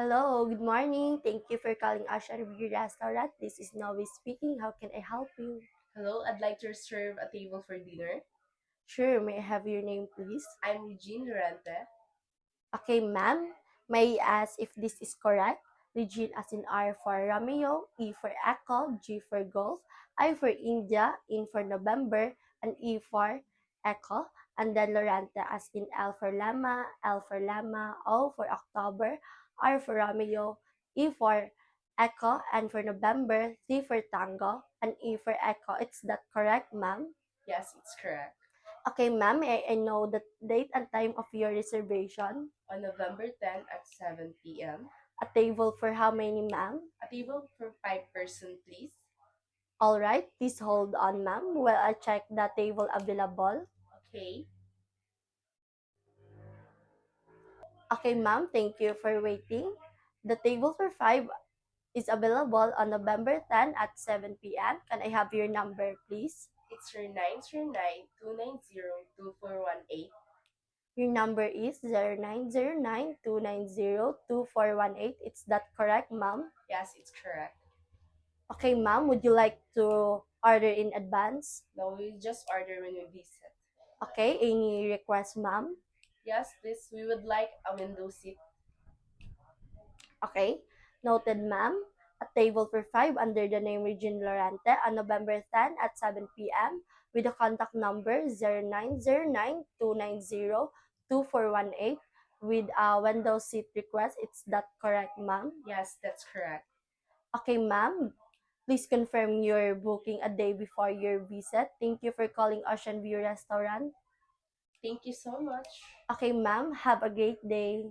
Hello, good morning. Thank you for calling Ocean View Restaurant. This is Novi speaking. How can I help you? Hello, I'd like to reserve a table for dinner. Sure, may I have your name, please? I'm Regine Durante. Okay, ma'am. May I ask if this is correct? Regine as in R for Romeo, E for Echo, G for Golf, I for India, N for November, and E for Echo. And then Lorante as in L for Lama, O for October, R for Romeo, E for Echo, N for November, T for Tango, and E for Echo. Is that correct, ma'am? Yes, it's correct. Okay, ma'am, I know the date and time of your reservation. On November 10 at 7 p.m. A table for how many, ma'am? A table for 5 person, please. All right, please hold on, ma'am, while I check the table available. Okay. Okay, ma'am, thank you for waiting. The table for five is available on November 10 at 7 p.m. Can I have your number, please? It's your 909-290-2418. Your number is 0909-290-2418. Is that correct, ma'am? Yes, it's correct. Okay, ma'am, would you like to order in advance? No, we just order when we visit. Okay, any request, ma'am? Yes, please. We would like a window seat. Okay, noted, ma'am. A table for five under the name Regine Lorante on November 10 at 7 p.m. with the contact number 0909-290-2418 with a window seat request. It's that correct, ma'am? Yes, that's correct. Okay, ma'am. Please confirm your booking a day before your visit. Thank you for calling Ocean View Restaurant. Thank you so much. Okay, ma'am. Have a great day.